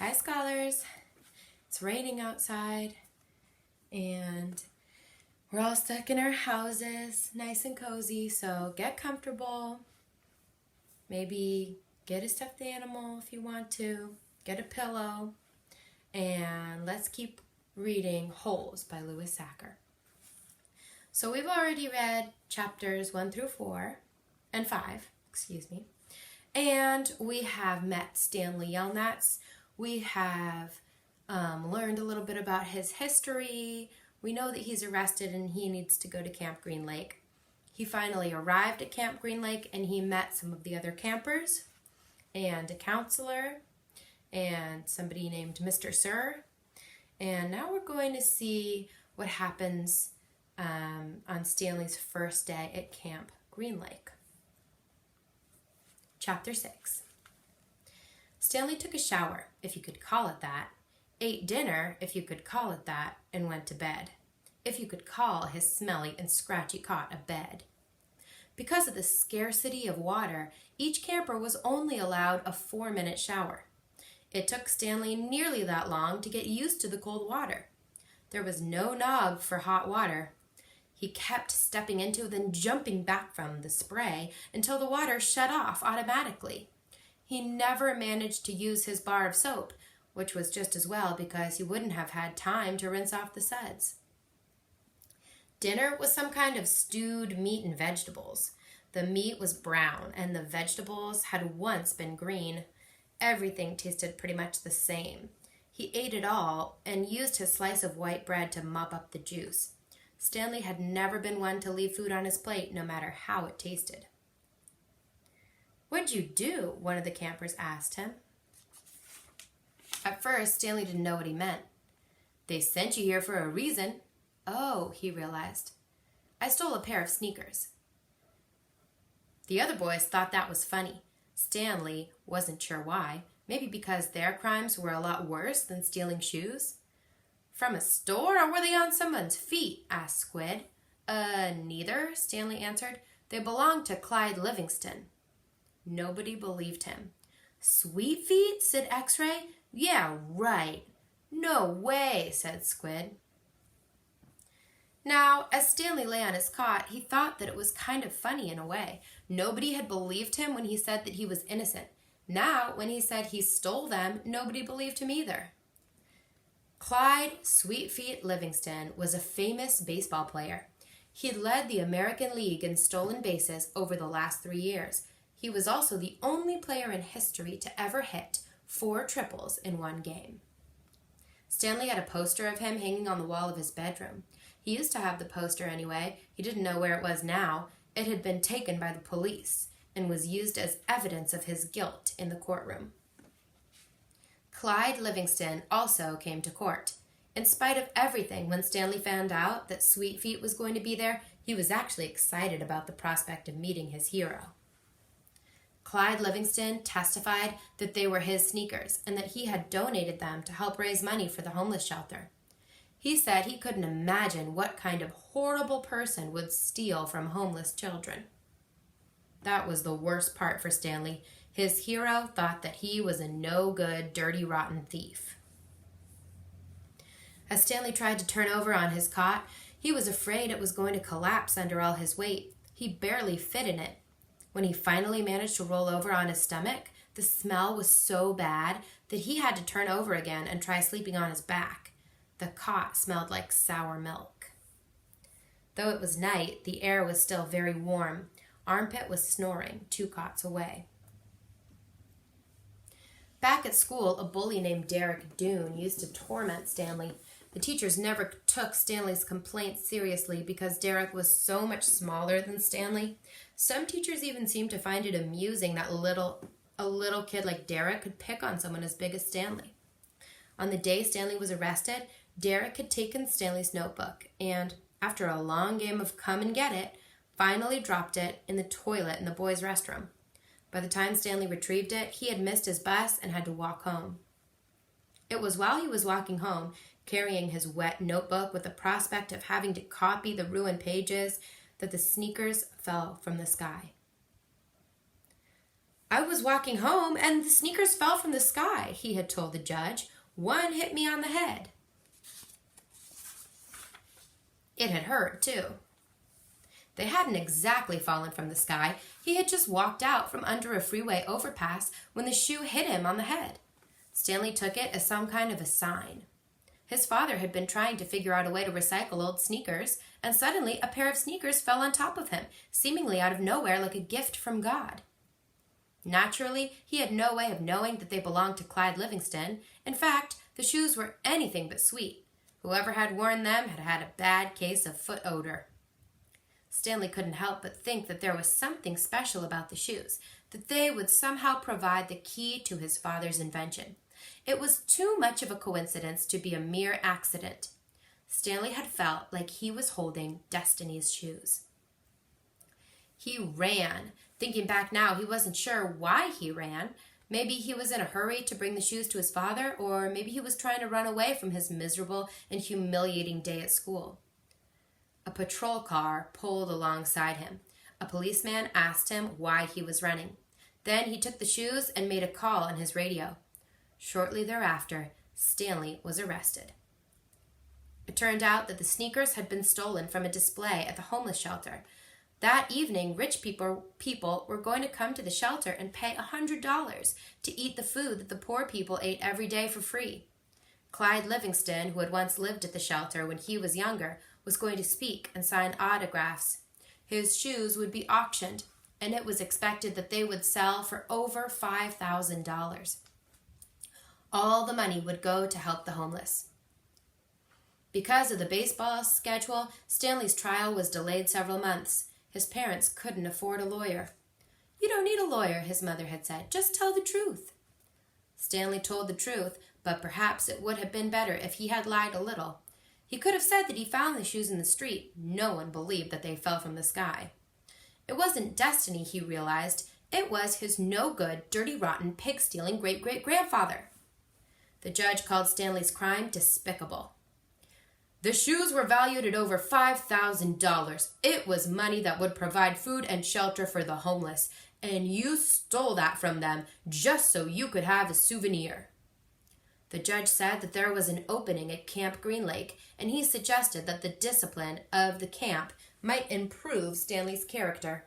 Hi, scholars. It's raining outside, and we're all stuck in our houses, nice and cozy, so get comfortable. Maybe get a stuffed animal if you want to. Get a pillow, and let's keep reading Holes by Louis Sachar. So we've already read chapters 1 through 4 and 5, and we have met Stanley Yelnats. We have learned a little bit about his history. We know that he's arrested and he needs to go to Camp Green Lake. He finally arrived at Camp Green Lake and he met some of the other campers and a counselor and somebody named Mr. Sir. And now we're going to see what happens on Stanley's first day at Camp Green Lake. Chapter 6. Stanley took a shower, if you could call it that, ate dinner, if you could call it that, and went to bed, if you could call his smelly and scratchy cot a bed. Because of the scarcity of water, each camper was only allowed a 4-minute shower. It took Stanley nearly that long to get used to the cold water. There was no knob for hot water. He kept stepping into then jumping back from the spray until the water shut off automatically. He never managed to use his bar of soap, which was just as well because he wouldn't have had time to rinse off the suds. Dinner was some kind of stewed meat and vegetables. The meat was brown and the vegetables had once been green. Everything tasted pretty much the same. He ate it all and used his slice of white bread to mop up the juice. Stanley had never been one to leave food on his plate, no matter how it tasted. "What'd you do?" one of the campers asked him. At first, Stanley didn't know what he meant. "They sent you here for a reason." "Oh," he realized. "I stole a pair of sneakers." The other boys thought that was funny. Stanley wasn't sure why. Maybe because their crimes were a lot worse than stealing shoes. "From a store, or were they on someone's feet?" asked Squid. Neither," Stanley answered. "They belonged to Clyde Livingston." Nobody believed him. "Sweet feet?" said X-Ray. "Yeah, right." "No way," said Squid. Now, as Stanley lay on his cot, he thought that it was kind of funny in a way. Nobody had believed him when he said that he was innocent. Now, when he said he stole them, nobody believed him either. Clyde Sweetfeet Livingston was a famous baseball player. He had led the American League in stolen bases over the last 3 years. He was also the only player in history to ever hit 4 triples in one game. Stanley had a poster of him hanging on the wall of his bedroom. He used to have the poster anyway. He didn't know where it was now. It had been taken by the police and was used as evidence of his guilt in the courtroom. Clyde Livingston also came to court. In spite of everything, when Stanley found out that Sweetfeet was going to be there, he was actually excited about the prospect of meeting his hero. Clyde Livingston testified that they were his sneakers and that he had donated them to help raise money for the homeless shelter. He said he couldn't imagine what kind of horrible person would steal from homeless children. That was the worst part for Stanley. His hero thought that he was a no-good, dirty, rotten thief. As Stanley tried to turn over on his cot, he was afraid it was going to collapse under all his weight. He barely fit in it. When he finally managed to roll over on his stomach, the smell was so bad that he had to turn over again and try sleeping on his back. The cot smelled like sour milk. Though it was night, the air was still very warm. Armpit was snoring 2 cots away. Back at school, a bully named Derek Doone used to torment Stanley. The teachers never took Stanley's complaints seriously because Derek was so much smaller than Stanley. Some teachers even seemed to find it amusing that a little kid like Derek could pick on someone as big as Stanley. On the day Stanley was arrested, Derek had taken Stanley's notebook and, after a long game of come and get it, finally dropped it in the toilet in the boys' restroom. By the time Stanley retrieved it, he had missed his bus and had to walk home. It was while he was walking home, carrying his wet notebook with the prospect of having to copy the ruined pages, that the sneakers fell from the sky. "I was walking home and the sneakers fell from the sky," he had told the judge. "One hit me on the head." It had hurt, too. They hadn't exactly fallen from the sky. He had just walked out from under a freeway overpass when the shoe hit him on the head. Stanley took it as some kind of a sign. His father had been trying to figure out a way to recycle old sneakers, and suddenly a pair of sneakers fell on top of him, seemingly out of nowhere like a gift from God. Naturally, he had no way of knowing that they belonged to Clyde Livingston. In fact, the shoes were anything but sweet. Whoever had worn them had had a bad case of foot odor. Stanley couldn't help but think that there was something special about the shoes, that they would somehow provide the key to his father's invention. It was too much of a coincidence to be a mere accident. Stanley had felt like he was holding Destiny's shoes. He ran. Thinking back now, he wasn't sure why he ran. Maybe he was in a hurry to bring the shoes to his father, or maybe he was trying to run away from his miserable and humiliating day at school. A patrol car pulled alongside him. A policeman asked him why he was running. Then he took the shoes and made a call on his radio. Shortly thereafter, Stanley was arrested. It turned out that the sneakers had been stolen from a display at the homeless shelter. That evening, rich people were going to come to the shelter and pay $100 to eat the food that the poor people ate every day for free. Clyde Livingston, who had once lived at the shelter when he was younger, was going to speak and sign autographs. His shoes would be auctioned, and it was expected that they would sell for over $5,000. All the money would go to help the homeless. Because of the baseball schedule, Stanley's trial was delayed several months. His parents couldn't afford a lawyer. "You don't need a lawyer," his mother had said. "Just tell the truth." Stanley told the truth, but perhaps it would have been better if he had lied a little. He could have said that he found the shoes in the street. No one believed that they fell from the sky. It wasn't destiny, he realized. It was his no-good, dirty, rotten, pig-stealing great-great-grandfather. The judge called Stanley's crime despicable. "The shoes were valued at over $5,000. It was money that would provide food and shelter for the homeless, and you stole that from them just so you could have a souvenir." The judge said that there was an opening at Camp Green Lake, and he suggested that the discipline of the camp might improve Stanley's character.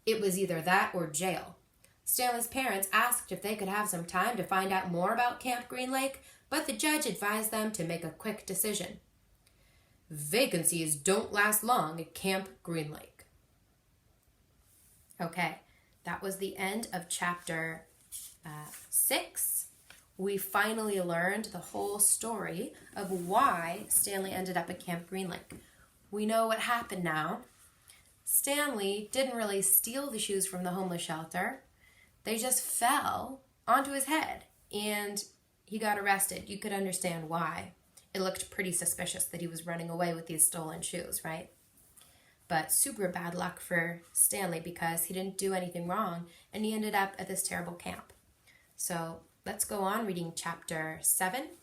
It was either that or jail. Stanley's parents asked if they could have some time to find out more about Camp Green Lake, but the judge advised them to make a quick decision. "Vacancies don't last long at Camp Green Lake." Okay, that was the end of chapter 6. We finally learned the whole story of why Stanley ended up at Camp Green Lake. We know what happened now. Stanley didn't really steal the shoes from the homeless shelter. They just fell onto his head, and he got arrested. You could understand why. It looked pretty suspicious that he was running away with these stolen shoes, right? But super bad luck for Stanley because he didn't do anything wrong, and he ended up at this terrible camp. So let's go on reading chapter 7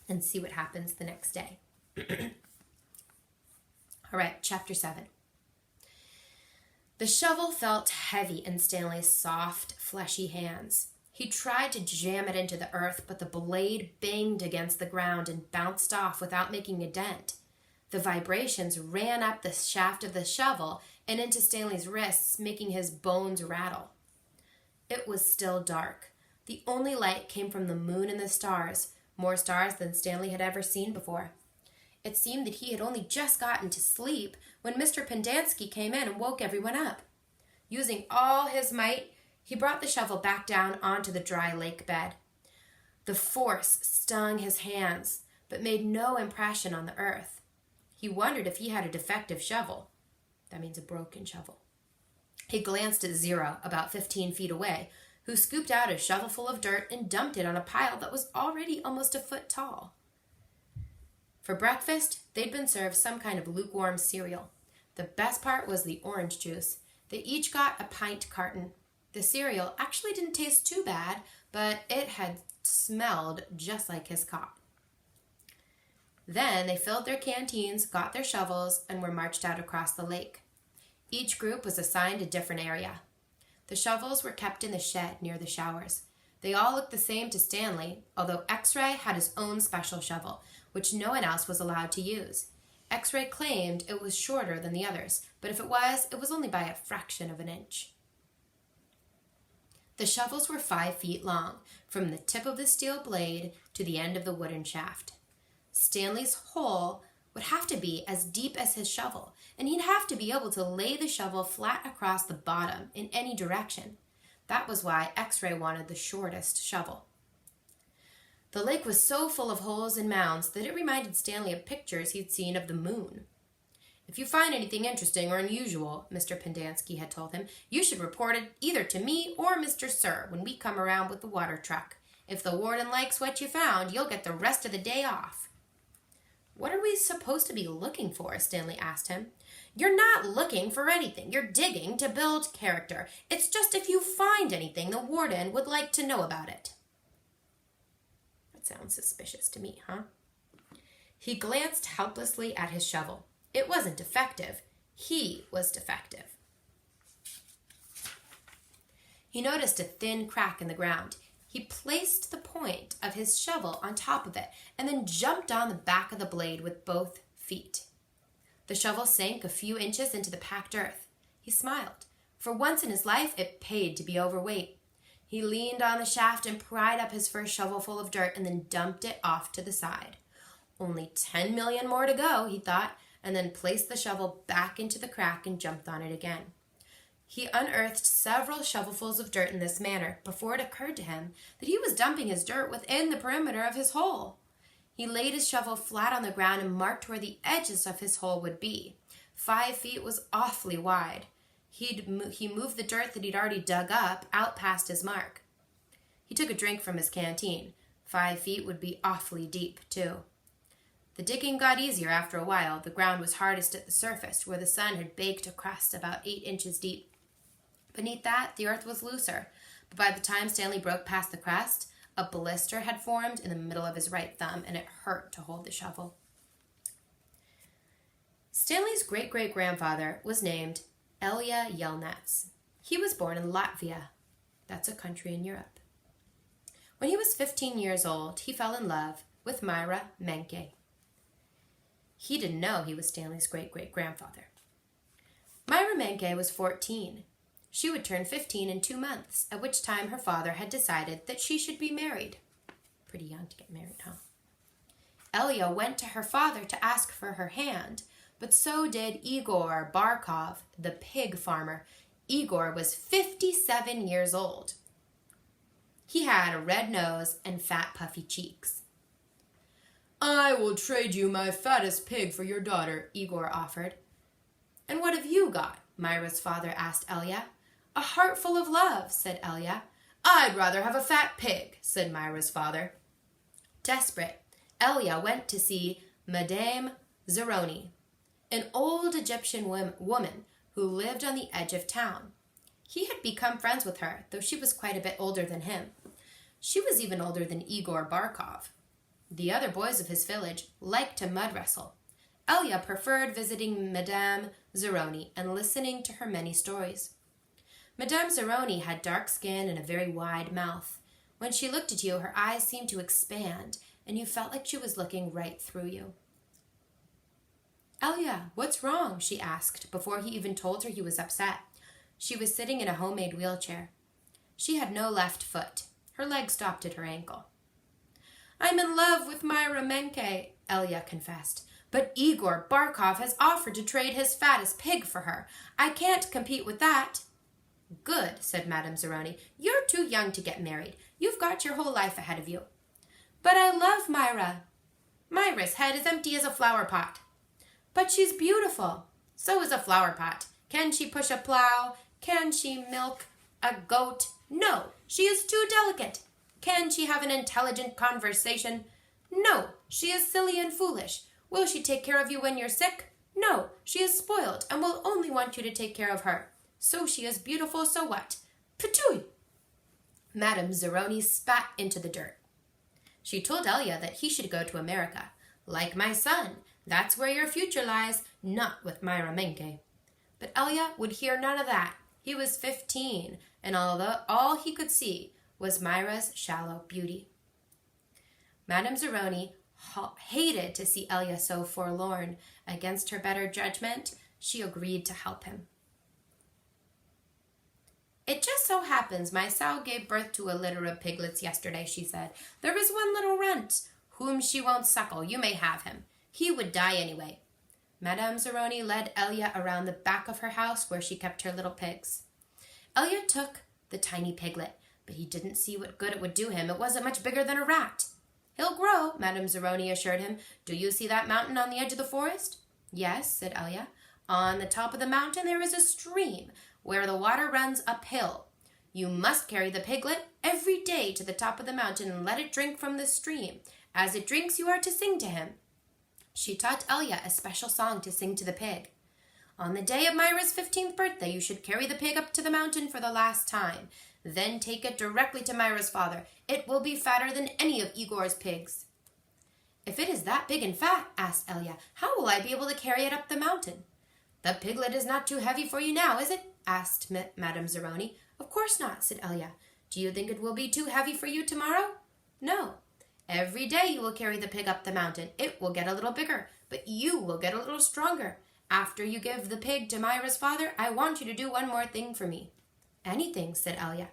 and see what happens the next day. All right, chapter 7. The shovel felt heavy in Stanley's soft, fleshy hands. He tried to jam it into the earth, but the blade banged against the ground and bounced off without making a dent. The vibrations ran up the shaft of the shovel and into Stanley's wrists, making his bones rattle. It was still dark. The only light came from the moon and the stars, more stars than Stanley had ever seen before. It seemed that he had only just gotten to sleep when Mr. Pendanski came in and woke everyone up. Using all his might, he brought the shovel back down onto the dry lake bed. The force stung his hands, but made no impression on the earth. He wondered if he had a defective shovel. That means a broken shovel. He glanced at Zero, about 15 feet away, who scooped out a shovelful of dirt and dumped it on a pile that was already almost a foot tall. For breakfast, they'd been served some kind of lukewarm cereal. The best part was the orange juice. They each got a pint carton. The cereal actually didn't taste too bad, but it had smelled just like his cot. Then they filled their canteens, got their shovels, and were marched out across the lake. Each group was assigned a different area. The shovels were kept in the shed near the showers. They all looked the same to Stanley, although X-Ray had his own special shovel, which no one else was allowed to use. X-Ray claimed it was shorter than the others, but if it was only by a fraction of an inch. The shovels were 5 feet long, from the tip of the steel blade to the end of the wooden shaft. Stanley's hole would have to be as deep as his shovel, and he'd have to be able to lay the shovel flat across the bottom in any direction. That was why X-Ray wanted the shortest shovel. The lake was so full of holes and mounds that it reminded Stanley of pictures he'd seen of the moon. "If you find anything interesting or unusual," Mr. Pendanski had told him, "you should report it either to me or Mr. Sir when we come around with the water truck. If the warden likes what you found, you'll get the rest of the day off." "What are we supposed to be looking for?" Stanley asked him. "You're not looking for anything. You're digging to build character. It's just if you find anything, the warden would like to know about it." That sounds suspicious to me, huh? He glanced helplessly at his shovel. It wasn't defective. He was defective. He noticed a thin crack in the ground. He placed the point of his shovel on top of it and then jumped on the back of the blade with both feet. The shovel sank a few inches into the packed earth. He smiled. For once in his life, it paid to be overweight. He leaned on the shaft and pried up his first shovelful of dirt and then dumped it off to the side. Only 10 million more to go, he thought, and then placed the shovel back into the crack and jumped on it again. He unearthed several shovelfuls of dirt in this manner before it occurred to him that he was dumping his dirt within the perimeter of his hole. He laid his shovel flat on the ground and marked where the edges of his hole would be. 5 feet was awfully wide. He moved the dirt that he'd already dug up out past his mark. He took a drink from his canteen. 5 feet would be awfully deep, too. The digging got easier after a while. The ground was hardest at the surface, where the sun had baked a crust about 8 inches deep. Beneath that, the earth was looser, but by the time Stanley broke past the crust, a blister had formed in the middle of his right thumb, and it hurt to hold the shovel. Stanley's great-great-grandfather was named Elya Yelnats. He was born in Latvia. That's a country in Europe. When he was 15 years old, he fell in love with Myra Menke. He didn't know he was Stanley's great-great-grandfather. Myra Menke was 14. She would turn 15 in 2 months, at which time her father had decided that she should be married. Pretty young to get married, huh? Elya went to her father to ask for her hand, but so did Igor Barkov, the pig farmer. Igor was 57 years old. He had a red nose and fat, puffy cheeks. "I will trade you my fattest pig for your daughter," Igor offered. "And what have you got?" Myra's father asked Elya. "A heart full of love," said Elya. "I'd rather have a fat pig," said Myra's father. Desperate, Elya went to see Madame Zeroni, an old Egyptian woman who lived on the edge of town. He had become friends with her, though she was quite a bit older than him. She was even older than Igor Barkov. The other boys of his village liked to mud wrestle. Elya preferred visiting Madame Zeroni and listening to her many stories. Madame Zeroni had dark skin and a very wide mouth. When she looked at you, her eyes seemed to expand, and you felt like she was looking right through you. "Elya, what's wrong?" she asked, before he even told her he was upset. She was sitting in a homemade wheelchair. She had no left foot. Her leg stopped at her ankle. "I'm in love with Myra Menke," Elya confessed. "But Igor Barkov has offered to trade his fattest pig for her. I can't compete with that." "Good," said Madame Zeroni. "You're too young to get married. You've got your whole life ahead of you." "But I love Myra." "Myra's head is empty as a flower pot." "But she's beautiful." "So is a flower pot. Can she push a plow? Can she milk a goat? No, she is too delicate. Can she have an intelligent conversation? No, she is silly and foolish. Will she take care of you when you're sick? No, she is spoiled and will only want you to take care of her. So she is beautiful, so what? Patooey!" Madame Zeroni spat into the dirt. She told Elya that he should go to America. "Like my son, that's where your future lies, not with Myra Menke." But Elya would hear none of that. He was 15, and although all he could see was Myra's shallow beauty. Madame Zeroni hated to see Elia so forlorn. Against her better judgment, she agreed to help him. "It just so happens my sow gave birth to a litter of piglets yesterday," she said. "There is one little runt whom she won't suckle. You may have him. He would die anyway." Madame Zeroni led Elia around the back of her house where she kept her little pigs. Elia took the tiny piglet, but he didn't see what good it would do him. It wasn't much bigger than a rat. "He'll grow," Madame Zeroni assured him. "Do you see that mountain on the edge of the forest?" "Yes," said Elia. "On the top of the mountain there is a stream where the water runs uphill. You must carry the piglet every day to the top of the mountain and let it drink from the stream. As it drinks, you are to sing to him." She taught Elia a special song to sing to the pig. "On the day of Myra's 15th birthday, you should carry the pig up to the mountain for the last time. Then take it directly to Myra's father. It will be fatter than any of Igor's pigs." "If it is that big and fat," asked Elia, "how will I be able to carry it up the mountain?" "The piglet is not too heavy for you now, is it?" asked Madame Zeroni. "Of course not," said Elia. "Do you think it will be too heavy for you tomorrow?" "No. Every day you will carry the pig up the mountain. It will get a little bigger, but you will get a little stronger. After you give the pig to Myra's father, I want you to do one more thing for me." "Anything," said Elia.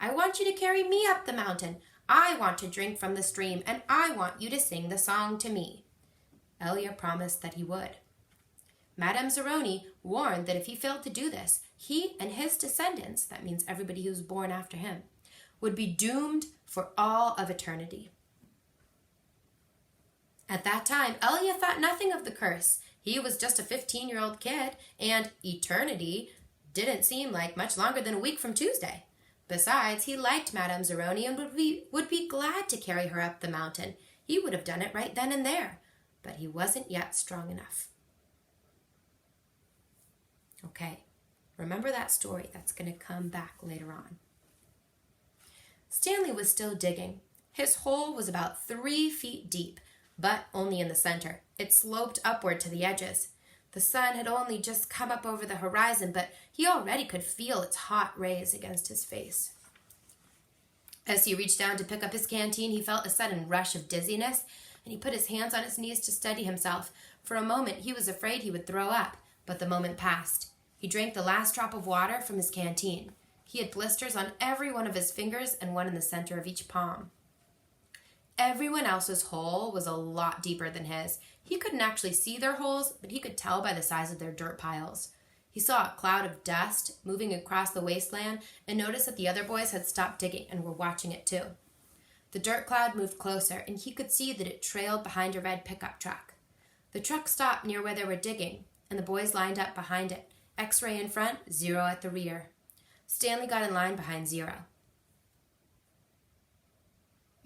"I want you to carry me up the mountain. I want to drink from the stream, and I want you to sing the song to me." Elia promised that he would. Madame Zeroni warned that if he failed to do this, he and his descendants, that means everybody who was born after him, would be doomed for all of eternity. At that time, Elia thought nothing of the curse. He was just a 15-year-old kid, and eternity didn't seem like much longer than a week from Tuesday. Besides, he liked Madame Zeroni and would be glad to carry her up the mountain. He would have done it right then and there, but he wasn't yet strong enough. Okay, remember that story. That's going to come back later on. Stanley was still digging. His hole was about 3 feet deep, but only in the center. It sloped upward to the edges. The sun had only just come up over the horizon, but he already could feel its hot rays against his face. As he reached down to pick up his canteen, he felt a sudden rush of dizziness, and he put his hands on his knees to steady himself. For a moment, he was afraid he would throw up, but the moment passed. He drank the last drop of water from his canteen. He had blisters on every one of his fingers and one in the center of each palm. Everyone else's hole was a lot deeper than his. He couldn't actually see their holes, but he could tell by the size of their dirt piles. He saw a cloud of dust moving across the wasteland and noticed that the other boys had stopped digging and were watching it too. The dirt cloud moved closer, and he could see that it trailed behind a red pickup truck. The truck stopped near where they were digging, and the boys lined up behind it. X-ray in front, 0 at the rear. Stanley got in line behind 0.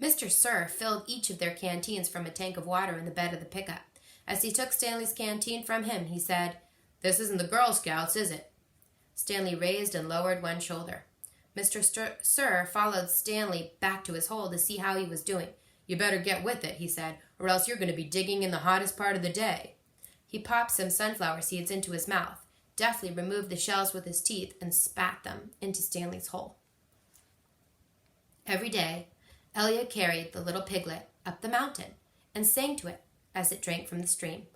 Mr. Sir filled each of their canteens from a tank of water in the bed of the pickup. As he took Stanley's canteen from him, he said, "This isn't the Girl Scouts, is it?" Stanley raised and lowered one shoulder. Mr. Sir followed Stanley back to his hole to see how he was doing. "You better get with it," he said, "or else you're going to be digging in the hottest part of the day." He popped some sunflower seeds into his mouth, deftly removed the shells with his teeth, and spat them into Stanley's hole. Every day, Elia carried the little piglet up the mountain and sang to it as it drank from the stream.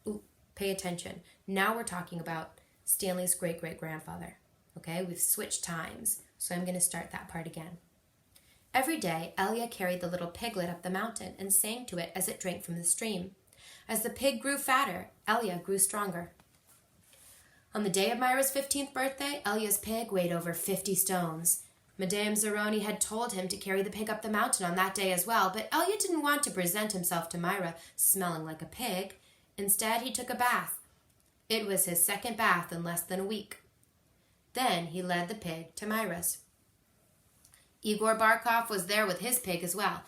Ooh, pay attention. Now we're talking about Stanley's great-great-grandfather. Okay, we've switched times, so I'm going to start that part again. Every day, Elia carried the little piglet up the mountain and sang to it as it drank from the stream. As the pig grew fatter, Elia grew stronger. On the day of Myra's 15th birthday, Elia's pig weighed over 50 stones. Madame Zeroni had told him to carry the pig up the mountain on that day as well, but Elia didn't want to present himself to Myra smelling like a pig. Instead, he took a bath. It was his second bath in less than a week. Then he led the pig to Myra's. Igor Barkov was there with his pig as well.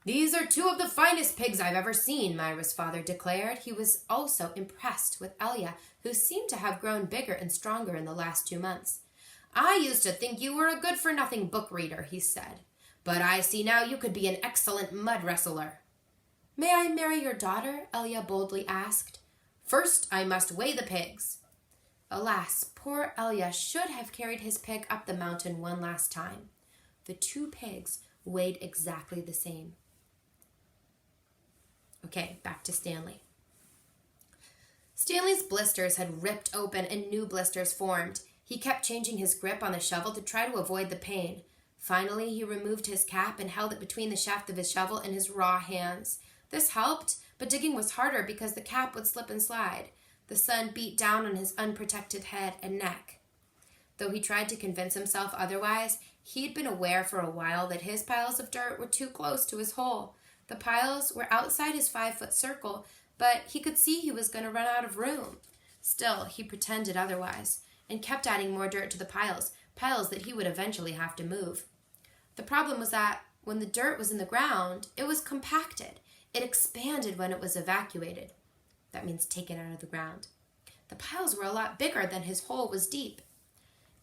"These are 2 of the finest pigs I've ever seen," Myra's father declared. He was also impressed with Elia, who seemed to have grown bigger and stronger in the last 2 months. "I used to think you were a good-for-nothing book reader," he said, "but I see now you could be an excellent mud wrestler." "May I marry your daughter?" Elia boldly asked. "First, I must weigh the pigs." Alas, poor Elya should have carried his pig up the mountain one last time. The two pigs weighed exactly the same. Okay, back to Stanley. Stanley's blisters had ripped open and new blisters formed. He kept changing his grip on the shovel to try to avoid the pain. Finally, he removed his cap and held it between the shaft of his shovel and his raw hands. This helped, but digging was harder because the cap would slip and slide. The sun beat down on his unprotected head and neck. Though he tried to convince himself otherwise, he'd been aware for a while that his piles of dirt were too close to his hole. The piles were outside his 5-foot circle, but he could see he was going to run out of room. Still, he pretended otherwise, and kept adding more dirt to the piles that he would eventually have to move. The problem was that when the dirt was in the ground, it was compacted. It expanded when it was evacuated. That means taken out of the ground. The piles were a lot bigger than his hole was deep.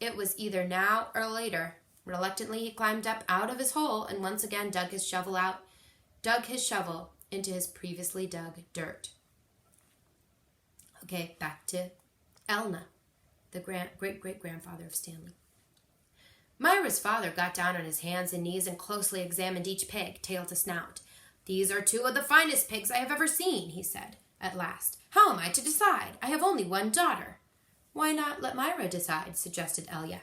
It was either now or later. Reluctantly, he climbed up out of his hole and once again dug his shovel into his previously dug dirt. Okay, back to Elna, the great-great-grandfather of Stanley. Myra's father got down on his hands and knees and closely examined each pig, tail to snout. "These are two of the finest pigs I have ever seen," he said, at last. "How am I to decide? I have only one daughter." "Why not let Myra decide?" suggested Elya.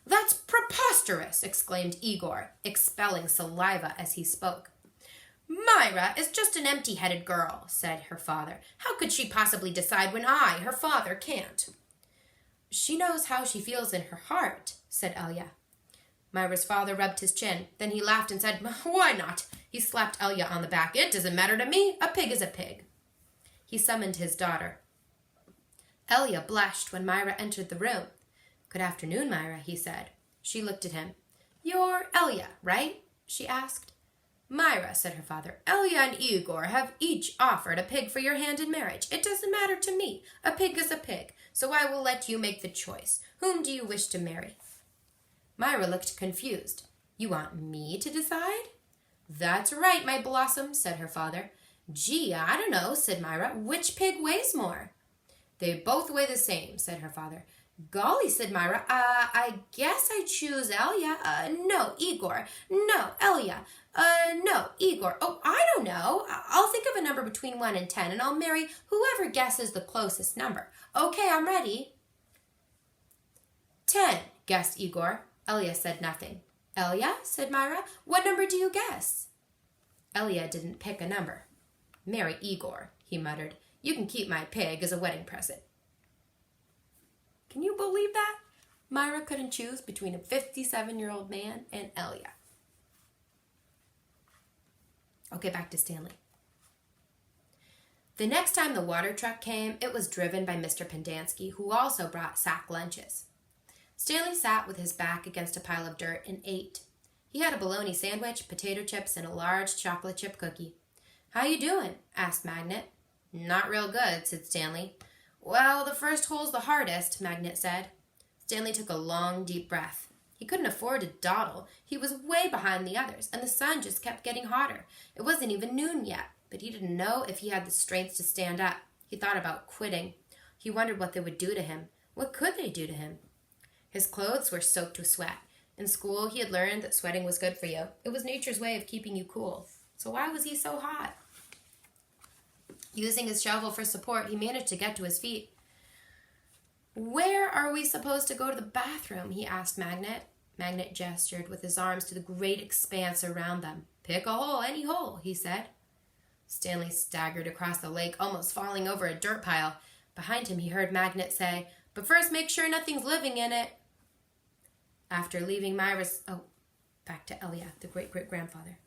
"That's preposterous!" exclaimed Igor, expelling saliva as he spoke. "Myra is just an empty-headed girl," said her father. "How could she possibly decide when I, her father, can't?" "She knows how she feels in her heart," said Elya. Myra's father rubbed his chin. Then he laughed and said, "Why not?" He slapped Elya on the back. "It doesn't matter to me. A pig is a pig." He summoned his daughter. Elya blushed when Myra entered the room. "Good afternoon, Myra," he said. She looked at him. "You're Elya, right?" she asked. "Myra," said her father, "Elya and Igor have each offered a pig for your hand in marriage. It doesn't matter to me. A pig is a pig, so I will let you make the choice. Whom do you wish to marry?" Myra looked confused. "You want me to decide?" "That's right, my blossom," said her father. "Gee, I don't know," said Myra. "Which pig weighs more?" "They both weigh the same," said her father. "Golly," said Myra, I guess I choose Elya. No, Igor. No, Elya. No, Igor. Oh, I don't know. I'll think of a number between 1 and 10, and I'll marry whoever guesses the closest number. Okay, I'm ready." 10, guessed Igor. Elya said nothing. "Elya," said Myra, "what number do you guess?" Elya didn't pick a number. "Marry Igor," he muttered. "You can keep my pig as a wedding present." Can you believe that? Myra couldn't choose between a 57-year-old man and Elya. Okay, back to Stanley. The next time the water truck came, it was driven by Mr. Pendanski, who also brought sack lunches. Stanley sat with his back against a pile of dirt and ate. He had a bologna sandwich, potato chips, and a large chocolate chip cookie. "How you doing?" asked Magnet. "Not real good," said Stanley. "Well, the first hole's the hardest," Magnet said. Stanley took a long, deep breath. He couldn't afford to dawdle. He was way behind the others, and the sun just kept getting hotter. It wasn't even noon yet, but he didn't know if he had the strength to stand up. He thought about quitting. He wondered what they would do to him. What could they do to him? His clothes were soaked with sweat. In school, he had learned that sweating was good for you. It was nature's way of keeping you cool. So why was he so hot? Using his shovel for support, he managed to get to his feet. "Where are we supposed to go to the bathroom?" he asked Magnet. Magnet gestured with his arms to the great expanse around them. "Pick a hole, any hole," he said. Stanley staggered across the lake, almost falling over a dirt pile. Behind him, he heard Magnet say, "But first make sure nothing's living in it." After leaving back to Elya, the great-great-grandfather.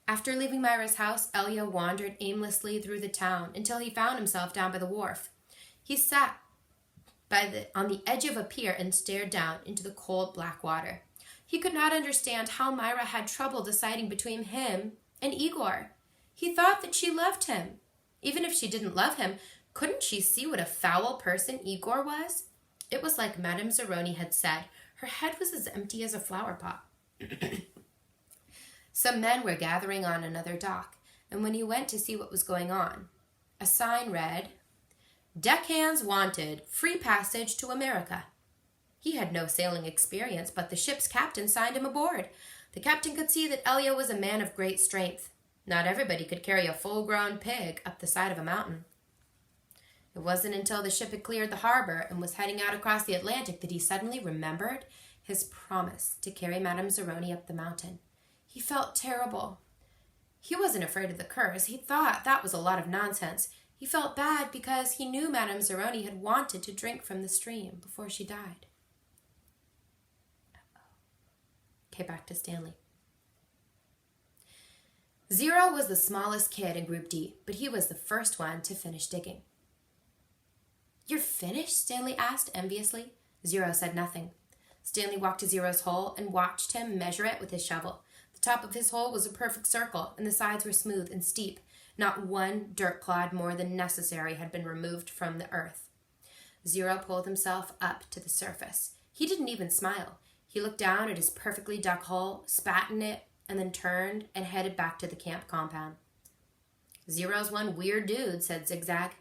After leaving Myra's house, Elya wandered aimlessly through the town until he found himself down by the wharf. He sat on the edge of a pier and stared down into the cold black water. He could not understand how Myra had trouble deciding between him and Igor. He thought that she loved him. Even if she didn't love him, couldn't she see what a foul person Igor was? It was like Madame Zeroni had said. Her head was as empty as a flower pot. Some men were gathering on another dock, and when he went to see what was going on, a sign read, Deckhands wanted free passage to America. He had no sailing experience, but the ship's captain signed him aboard. The captain could see that Elia was a man of great strength. Not everybody could carry a full-grown pig up the side of a mountain. It wasn't until the ship had cleared the harbor and was heading out across the Atlantic that he suddenly remembered his promise to carry Madame Zeroni up the mountain. He felt terrible. He wasn't afraid of the curse. He thought that was a lot of nonsense. He felt bad because he knew Madame Zeroni had wanted to drink from the stream before she died. Okay, back to Stanley. Zero was the smallest kid in Group D, but he was the first one to finish digging. "You're finished?" Stanley asked enviously. Zero said nothing. Stanley walked to Zero's hole and watched him measure it with his shovel. The top of his hole was a perfect circle, and the sides were smooth and steep. Not one dirt clod more than necessary had been removed from the earth. Zero pulled himself up to the surface. He didn't even smile. He looked down at his perfectly dug hole, spat in it, and then turned and headed back to the camp compound. "Zero's one weird dude," said Zigzag.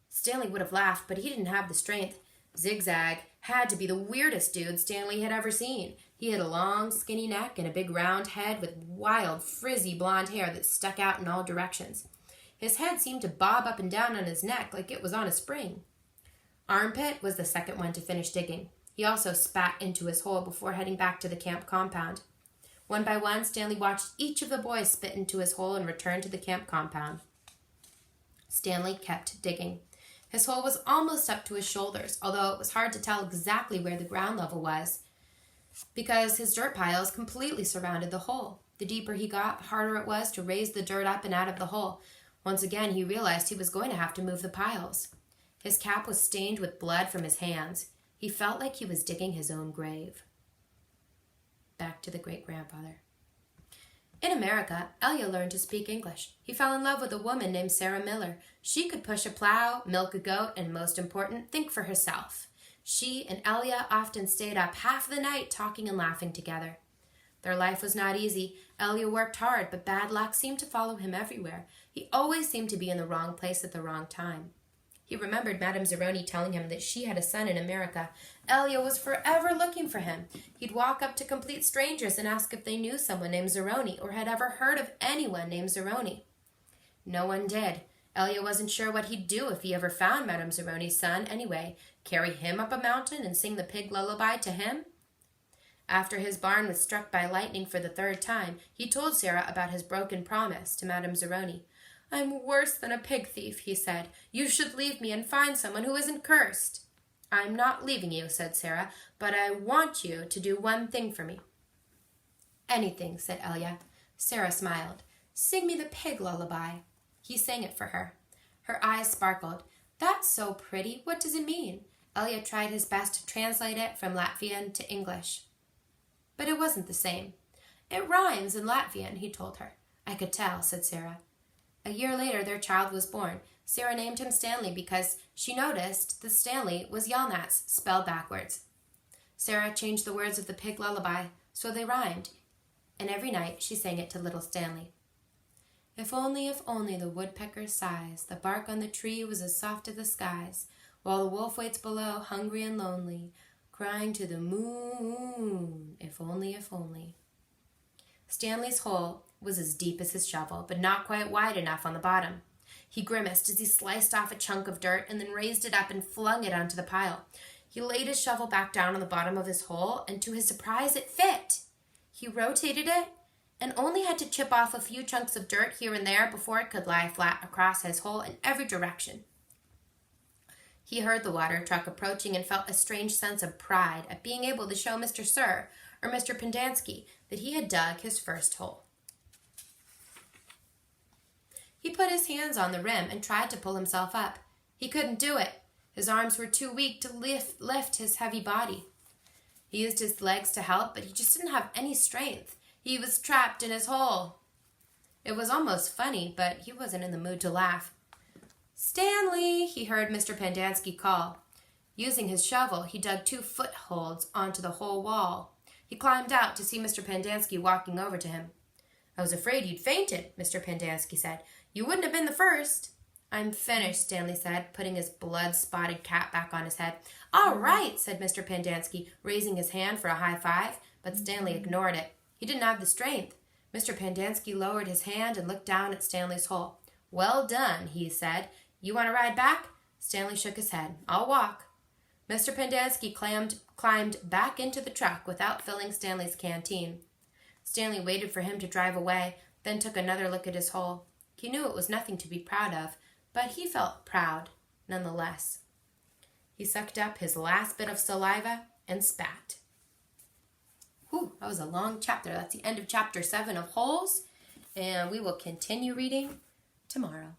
Stanley would have laughed, but he didn't have the strength. Zigzag had to be the weirdest dude Stanley had ever seen. He had a long, skinny neck and a big round head with wild, frizzy blonde hair that stuck out in all directions. His head seemed to bob up and down on his neck like it was on a spring. Armpit was the second one to finish digging. He also spat into his hole before heading back to the camp compound. One by one, Stanley watched each of the boys spit into his hole and return to the camp compound. Stanley kept digging. His hole was almost up to his shoulders, although it was hard to tell exactly where the ground level was, because his dirt piles completely surrounded the hole. The deeper he got, the harder it was to raise the dirt up and out of the hole. Once again, he realized he was going to have to move the piles. His cap was stained with blood from his hands. He felt like he was digging his own grave. Back to the great-grandfather. In America, Elia learned to speak English. He fell in love with a woman named Sarah Miller. She could push a plow, milk a goat, and most important, think for herself. She and Elia often stayed up half the night talking and laughing together. Their life was not easy. Elia worked hard, but bad luck seemed to follow him everywhere. He always seemed to be in the wrong place at the wrong time. He remembered Madame Zeroni telling him that she had a son in America. Elia was forever looking for him. He'd walk up to complete strangers and ask if they knew someone named Zeroni or had ever heard of anyone named Zeroni. No one did. Elia wasn't sure what he'd do if he ever found Madame Zeroni's son anyway. Carry him up a mountain and sing the pig lullaby to him? After his barn was struck by lightning for the third time, he told Sarah about his broken promise to Madame Zeroni. "I'm worse than a pig thief," he said. "You should leave me and find someone who isn't cursed." "I'm not leaving you," said Sarah, "but I want you to do one thing for me." "Anything," said Elia. Sarah smiled. "Sing me the pig lullaby." He sang it for her. Her eyes sparkled. "That's so pretty. What does it mean?" Elia tried his best to translate it from Latvian to English. But it wasn't the same. "It rhymes in Latvian," he told her. "I could tell," said Sarah. A year later, their child was born. Sarah named him Stanley because she noticed that Stanley was Yalnats, spelled backwards. Sarah changed the words of the pig lullaby so they rhymed, and every night she sang it to little Stanley. If only the woodpecker sighs, the bark on the tree was as soft as the skies, while the wolf waits below, hungry and lonely, crying to the moon, if only, if only. Stanley's hole was as deep as his shovel, but not quite wide enough on the bottom. He grimaced as he sliced off a chunk of dirt and then raised it up and flung it onto the pile. He laid his shovel back down on the bottom of his hole, and to his surprise, it fit. He rotated it and only had to chip off a few chunks of dirt here and there before it could lie flat across his hole in every direction. He heard the water truck approaching and felt a strange sense of pride at being able to show Mr. Sir or Mr. Pendanski that he had dug his first hole. He put his hands on the rim and tried to pull himself up. He couldn't do it. His arms were too weak to lift his heavy body. He used his legs to help, but he just didn't have any strength. He was trapped in his hole. It was almost funny, but he wasn't in the mood to laugh. "Stanley!" he heard Mr. Pendanski call. Using his shovel, he dug 2 footholds onto the hole wall. He climbed out to see Mr. Pendanski walking over to him. "I was afraid you'd fainted," Mr. Pendanski said. "You wouldn't have been the first." I'm finished, Stanley said, putting his blood-spotted cap back on his head. All right, said Mr. Pendanski, raising his hand for a high five, but Stanley ignored it. He didn't have the strength. Mr. Pendanski lowered his hand and looked down at Stanley's hole. Well done, he said. You want to ride back? Stanley shook his head. I'll walk. Mr. Pendanski climbed back into the truck without filling Stanley's canteen. Stanley waited for him to drive away, then took another look at his hole. He knew it was nothing to be proud of, but he felt proud nonetheless. He sucked up his last bit of saliva and spat. Whew, that was a long chapter. That's the end of chapter 7 of Holes, and we will continue reading tomorrow.